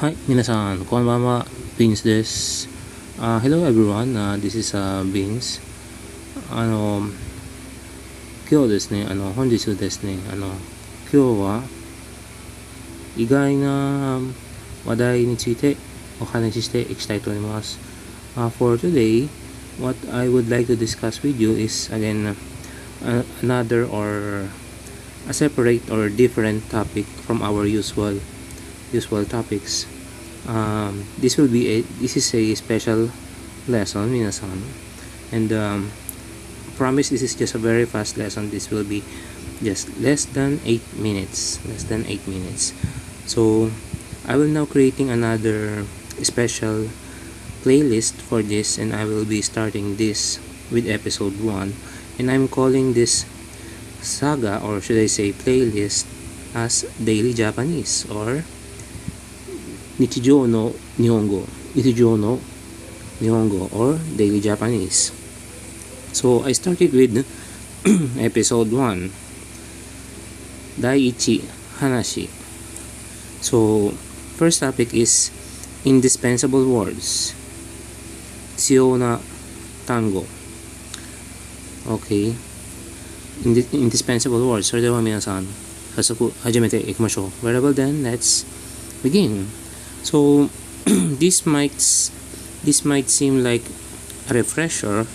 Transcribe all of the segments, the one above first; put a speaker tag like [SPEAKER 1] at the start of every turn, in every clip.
[SPEAKER 1] Hi, minasan, konbanwa, Beans des. Hello everyone, this is Beans. 今日ですね、本日ですね、今日は意外な話題についてお話ししていきたいと思います。For today, what I would like to discuss with you is again another or a separate or different topic from our usual topics. This is a special lesson, minasan, and promise this is just a very fast lesson. This will be just less than 8 minutes. So I will now creating another special playlist for this, and I will be starting this with episode 1, and I'm calling this saga, or should I say playlist, as Daily Japanese or Nichijou no Nihongo or Daily Japanese. So I started with episode 1, Daiichi Hanashi. So first topic is indispensable words, tsuyou na tango. Okay, indispensable words. それでは皆さん早速始めていきましょう。Very well then, let's begin. So this might seem like a refresher,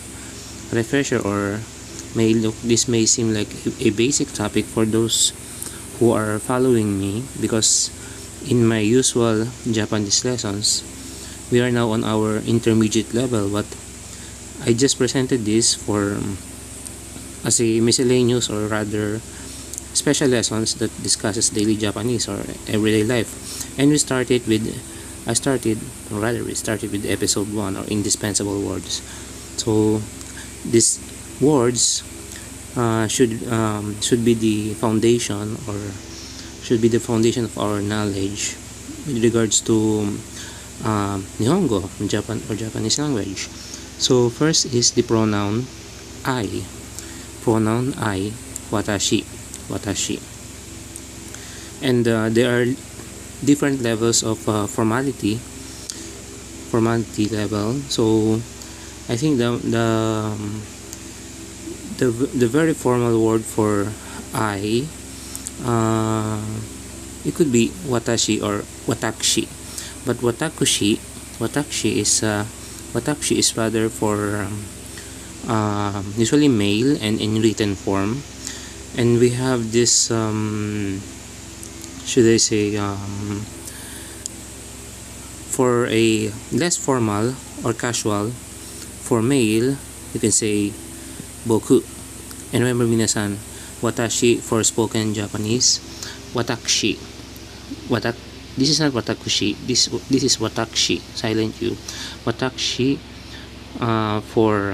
[SPEAKER 1] or this may seem like a basic topic for those who are following me, because in my usual Japanese lessons we are now on our intermediate level, but I just presented this for as a miscellaneous, or rather special lessons that discusses daily Japanese or everyday life. And we started with episode 1, or indispensable words. So these words should be the foundation, or should be the foundation of our knowledge with regards to Nihongo, Japanese language. So first is the pronoun I, watashi, and there are different levels of formality level. So I think the very formal word for I, it could be watashi or watakushi, but watakushi is rather for usually male and in written form. And we have this should I say for a less formal or casual, for male you can say boku. And remember minasan, watashi for spoken Japanese, watakushi, this is not watakushi, this is watakushi, silent U, watakushi for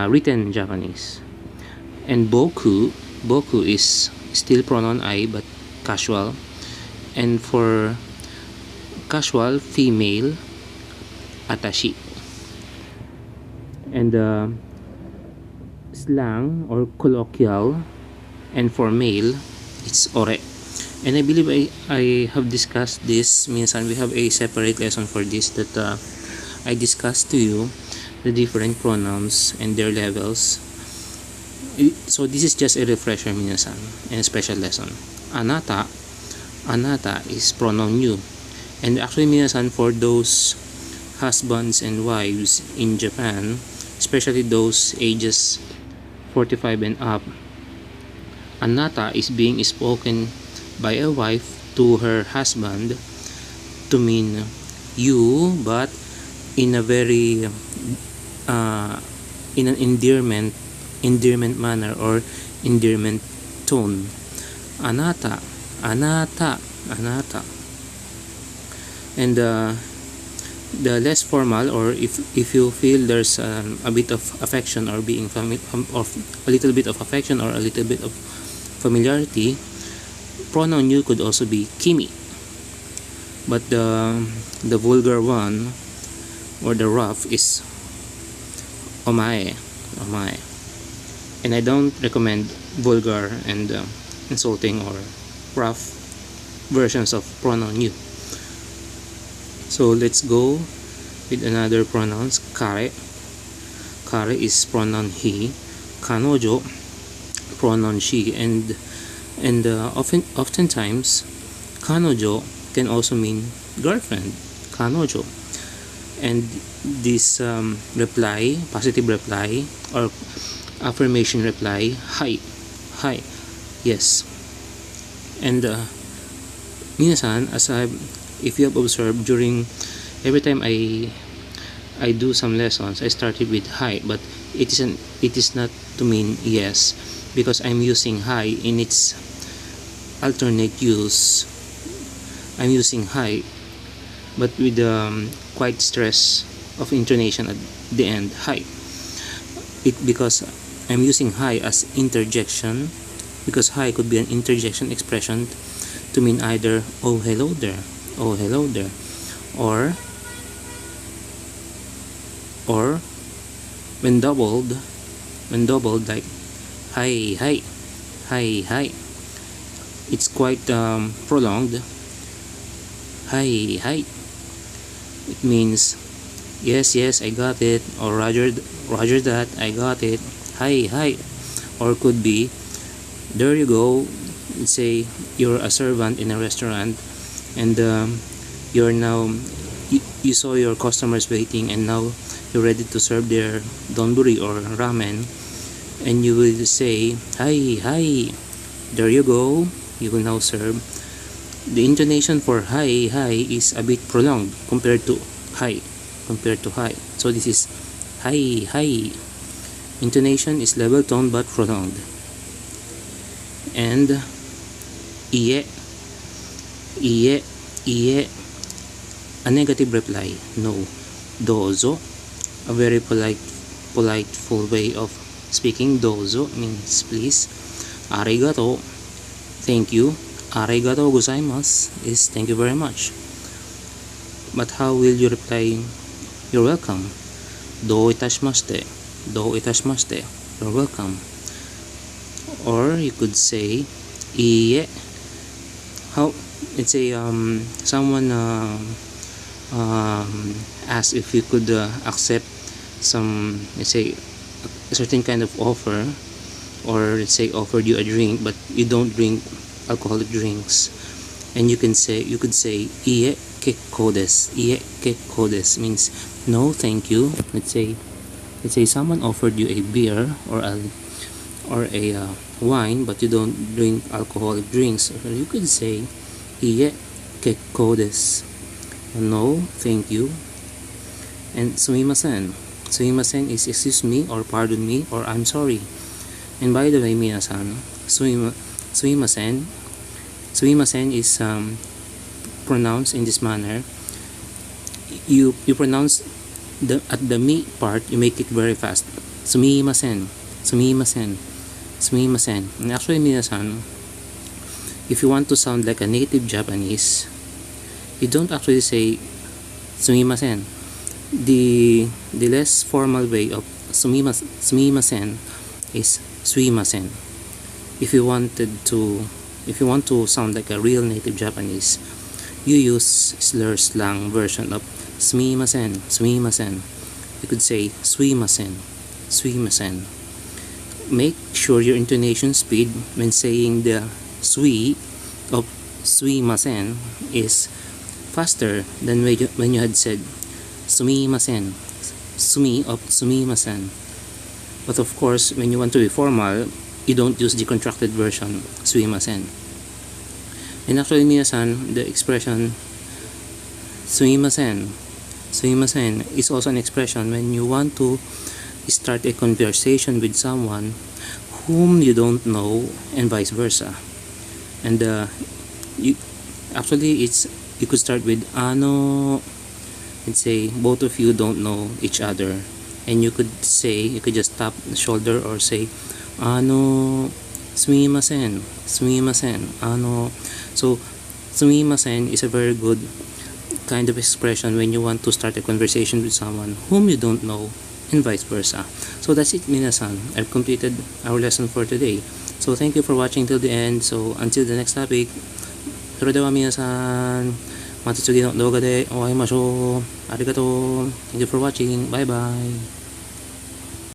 [SPEAKER 1] written Japanese. And boku is still pronoun I but casual, and for casual female, atashi. And slang or colloquial, and for male it's ore. And I believe I have discussed this, minsan we have a separate lesson for this, that I discussed to you the different pronouns and their levels. So this is just a refresher, minasan, and a special lesson. Anata is pronoun you, and actually minasan, for those husbands and wives in Japan, especially those ages 45 and up, anata is being spoken by a wife to her husband to mean you, but in a very in an endearment manner or endearment tone. Anata. And the less formal, or if you feel there's a bit of affection, or being of a little bit of affection or a little bit of familiarity, pronoun you could also be kimi. But the vulgar one, or the rough, is omae. And I don't recommend vulgar and insulting or rough versions of pronoun you. So let's go with another pronouns. Kare. Kare is pronoun he. Kanojo, pronoun she. And oftentimes kanojo can also mean girlfriend. Kanojo. And this reply, positive reply or affirmation reply, hi, hi, yes. And minasan, if you have observed, during every time I do some lessons, I started with hi, but it is not to mean yes, because I'm using hi in its alternate use. I'm using hi, but with quite stress of intonation at the end. Hi, because I'm using hi as interjection, because hi could be an interjection expression to mean either oh hello there, oh hello there, or when doubled like hi hi hi hi, it's quite prolonged. Hi hi, it means yes yes, I got it, or roger that, I got it. Hi hi. Or could be there you go. Let's say you're a servant in a restaurant, and you're now you saw your customers waiting, and now you're ready to serve their donburi or ramen, and you will say hi hi, there you go, you will now serve. The intonation for hi hi is a bit prolonged compared to hi. So this is hi hi. Intonation is level tone but prolonged. And iye, a negative reply, no. Dozo, a very polite full way of speaking. Dozo means please. Arigato, thank you. Arigato gozaimasu is thank you very much. But how will you reply you're welcome? Do itashimashite, you're welcome. Or you could say iie. How, let's say someone asked if you could accept some, let's say a certain kind of offer, or let's say offered you a drink, but you don't drink alcoholic drinks, and you could say iie kekkou desu. Iie kekkou desu means no thank you. Let's say someone offered you a beer or a wine, but you don't drink alcoholic drinks. So you could say iie kekkou desu, no thank you. And sumimasen is excuse me, or pardon me, or I'm sorry. And by the way, minasan, sumimasen is pronounced in this manner. You pronounce at the mi part, you make it very fast. Sumimasen. And actually, minasan, if you want to sound like a native Japanese, you don't actually say sumimasen. The less formal way of sumimasen is suimasen. If you want to sound like a real native Japanese, you use slur slang version of sumimasen. You could say suimasen. Make sure your intonation speed when saying the sui of suimasen is faster than when you had said sumimasen, sumi of sumimasen. But of course, when you want to be formal, you don't use the contracted version, sumimasen. And actually, minasan, the expression sumimasen is also an expression when you want to start a conversation with someone whom you don't know, and vice versa. And you could start with ano. Let's say both of you don't know each other, and you could just tap the shoulder or say ano, sumimasen, ano. So sumimasen is a very good kind of expression when you want to start a conversation with someone whom you don't know, and vice versa. So that's it, minasan. I've completed our lesson for today. So thank you for watching till the end. So until the next topic, それでは皆さんまた次の動画でお会いしましょう。ありがとう。Thank you for watching. Bye bye.